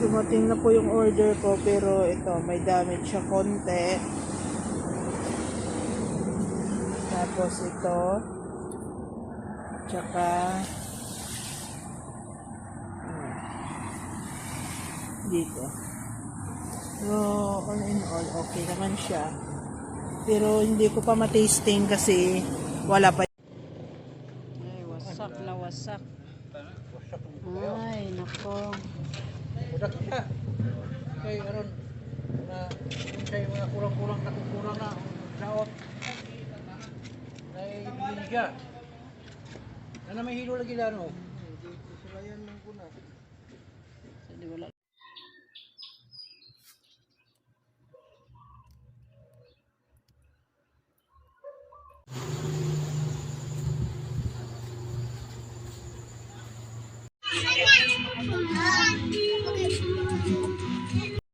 dumating na po yung order ko, pero ito, may damage siya konti. Tapos ito, tsaka dito. So, all in all, okay naman siya. Pero hindi ko pa matasting kasi wala pa. Ay, wasak na wasak. Ay, nako. Udak ka. Kay aron na kay mga kurang-kurang na kukurang na daot. Ay bilin siya. Ano may hilo lagi dano? Sulayan lang ko na. Hindi wala.